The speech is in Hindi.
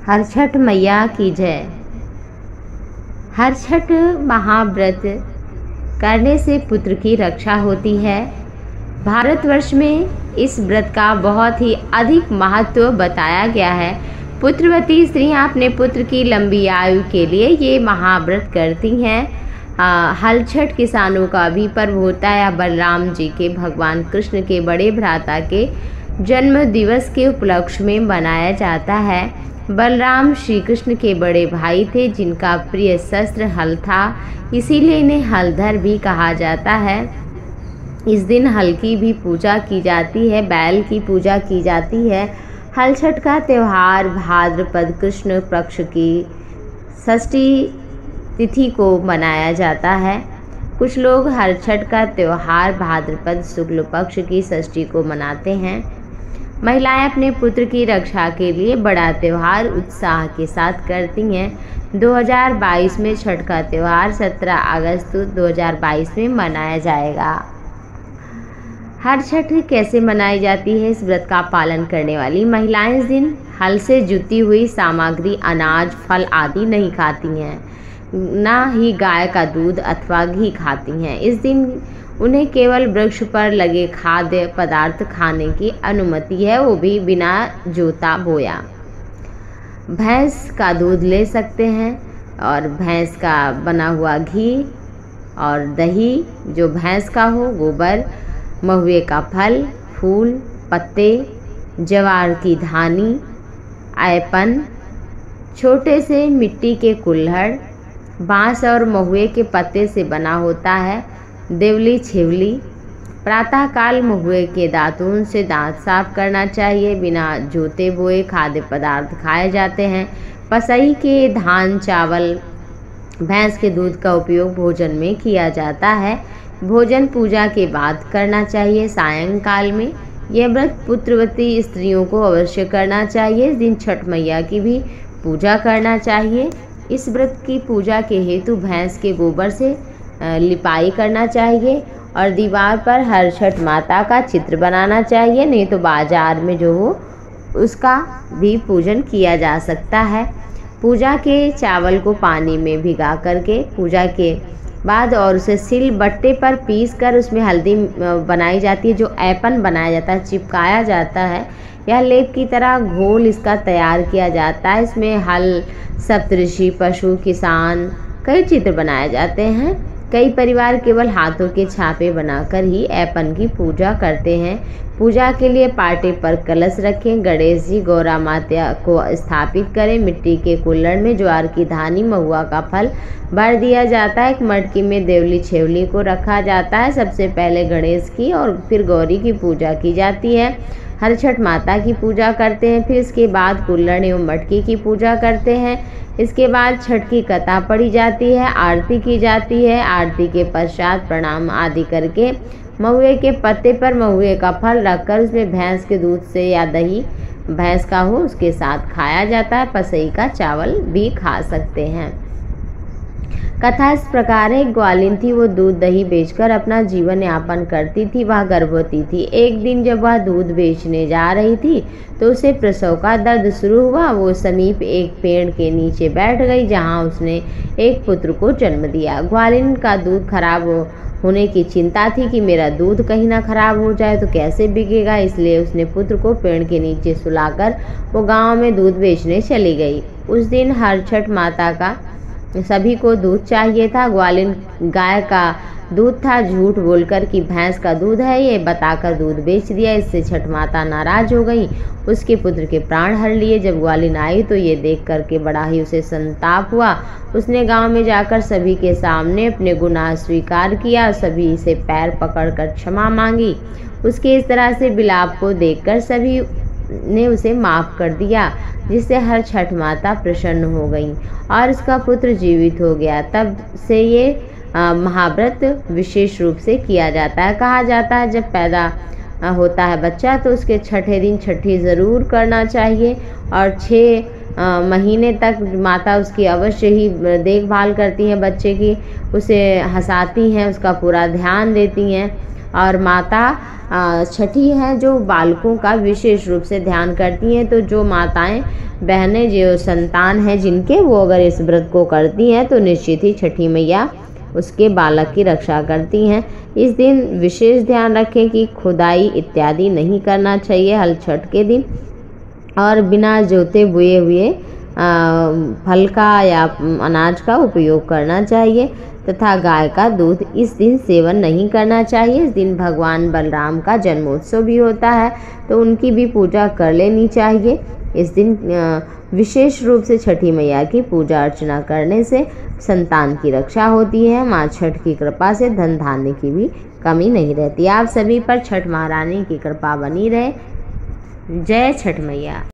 हर छठ मैया की जय। हर छठ महाव्रत करने से पुत्र की रक्षा होती है। भारतवर्ष में इस व्रत का बहुत ही अधिक महत्व बताया गया है। पुत्रवती स्त्रियां अपने पुत्र की लंबी आयु के लिए ये महाव्रत करती हैं। हल छठ किसानों का भी पर्व होता है। बलराम जी के भगवान कृष्ण के बड़े भ्राता के जन्म दिवस के उपलक्ष्य में मनाया जाता है। बलराम श्री कृष्ण के बड़े भाई थे, जिनका प्रिय शस्त्र हल था, इसीलिए इन्हें हलधर भी कहा जाता है। इस दिन हल की भी पूजा की जाती है, बैल की पूजा की जाती है। हल छठ का त्यौहार भाद्रपद कृष्ण पक्ष की षष्ठी तिथि को मनाया जाता है। कुछ लोग हल छठ का त्यौहार भाद्रपद शुक्ल पक्ष की षष्ठी को मनाते हैं। महिलाएं अपने पुत्र की रक्षा के लिए बड़ा त्यौहार उत्साह के साथ करती हैं। 2022 में छठ का त्यौहार 17 अगस्त 2022 में मनाया जाएगा। हर छठ कैसे मनाई जाती है? इस व्रत का पालन करने वाली महिलाएं इस दिन हल से जुती हुई सामग्री, अनाज, फल आदि नहीं खाती हैं, ना ही गाय का दूध अथवा घी खाती हैं। इस दिन उन्हें केवल वृक्ष पर लगे खाद्य पदार्थ खाने की अनुमति है, वो भी बिना जोता बोया। भैंस का दूध ले सकते हैं और भैंस का बना हुआ घी और दही, जो भैंस का हो, गोबर, महुए का फल, फूल, पत्ते, ज्वार की धानी, ऐपन, छोटे से मिट्टी के कुल्हड़, बांस और महुए के पत्ते से बना होता है। देवली छिवली। प्रातःकाल महुए के दातून से दांत साफ करना चाहिए। बिना जोते बोए खाद्य पदार्थ खाए जाते हैं। पसई के धान, चावल, भैंस के दूध का उपयोग भोजन में किया जाता है। भोजन पूजा के बाद करना चाहिए। सायंकाल में यह व्रत पुत्रवती स्त्रियों को अवश्य करना चाहिए। इस दिन छठ मैया की भी पूजा करना चाहिए। इस व्रत की पूजा के हेतु भैंस के गोबर से लिपाई करना चाहिए और दीवार पर हर छठ माता का चित्र बनाना चाहिए, नहीं तो बाजार में जो हो उसका भी पूजन किया जा सकता है। पूजा के चावल को पानी में भिगा करके पूजा के बाद और उसे सिल बट्टे पर पीस कर उसमें हल्दी बनाई जाती है, जो ऐपन बनाया जाता है, चिपकाया जाता है। यह लेप की तरह घोल इसका तैयार किया जाता है। इसमें हल, सप्तऋषि, पशु, किसान, कई चित्र बनाए जाते हैं। कई परिवार केवल हाथों के छापे बनाकर ही ऐपन की पूजा करते हैं। पूजा के लिए पाटे पर कलश रखें। गणेश जी, गौरा माता को स्थापित करें। मिट्टी के कुल्हड़ में ज्वार की धानी, महुआ का फल भर दिया जाता है। एक मटकी में देवली छेवली को रखा जाता है। सबसे पहले गणेश की और फिर गौरी की पूजा की जाती है। हर छठ माता की पूजा करते हैं। फिर इसके बाद कुल्हड़ एवं मटकी की पूजा करते हैं। इसके बाद छठ की कथा पढ़ी जाती है, आरती की जाती है। आरती के पश्चात प्रणाम आदि करके महुए के पत्ते पर महुए का फल रखकर उसमें भैंस के दूध से या दही भैंस का हो उसके साथ खाया जाता है। पसई का चावल भी खा सकते हैं। कथा इस प्रकार है। ग्वालिन थी, वो दूध दही बेचकर अपना जीवन यापन करती थी। वह गर्भवती थी। एक दिन जब वह दूध बेचने जा रही थी तो उसे प्रसव का दर्द शुरू हुआ। वो समीप एक पेड़ के नीचे बैठ गई, जहां उसने एक पुत्र को जन्म दिया। ग्वालिन का दूध खराब होने की चिंता थी कि मेरा दूध कहीं ना खराब हो जाए तो कैसे बिकेगा, इसलिए उसने पुत्र को पेड़ के नीचे सुलाकर वो गांव में दूध बेचने चली गई। उस दिन हर छठ माता का सभी को दूध चाहिए था। ग्वालिन गाय का दूध था, झूठ बोलकर कि भैंस का दूध है ये बताकर दूध बेच दिया। इससे छठ माता नाराज हो गई, उसके पुत्र के प्राण हर लिए। जब ग्वालिन आई तो ये देख करके बड़ा ही उसे संताप हुआ। उसने गांव में जाकर सभी के सामने अपने गुनाह स्वीकार किया, सभी से पैर पकड़कर क्षमा मांगी। उसके इस तरह से विलाप को देखकर सभी ने उसे माफ कर दिया, जिससे हर छठ माता प्रसन्न हो गई और उसका पुत्र जीवित हो गया। तब से ये महाव्रत विशेष रूप से किया जाता है। कहा जाता है जब पैदा होता है बच्चा तो उसके छठे दिन छठी ज़रूर करना चाहिए और 6 महीने तक माता उसकी अवश्य ही देखभाल करती हैं बच्चे की, उसे हंसाती हैं, उसका पूरा ध्यान देती हैं। और माता छठी हैं जो बालकों का विशेष रूप से ध्यान करती हैं। तो जो माताएं बहनें जो संतान हैं जिनके, वो अगर इस व्रत को करती हैं तो निश्चित ही छठी मैया उसके बालक की रक्षा करती हैं। इस दिन विशेष ध्यान रखें कि खुदाई इत्यादि नहीं करना चाहिए हल छठ के दिन, और बिना जोते बुए हुए फल का या अनाज का उपयोग करना चाहिए, तथा गाय का दूध इस दिन सेवन नहीं करना चाहिए। इस दिन भगवान बलराम का जन्मोत्सव भी होता है, तो उनकी भी पूजा कर लेनी चाहिए। इस दिन विशेष रूप से छठी मैया की पूजा अर्चना करने से संतान की रक्षा होती है। माँ छठ की कृपा से धन धान्य की भी कमी नहीं रहती। आप सभी पर छठ महारानी की कृपा बनी रहे। जय छठ मैया।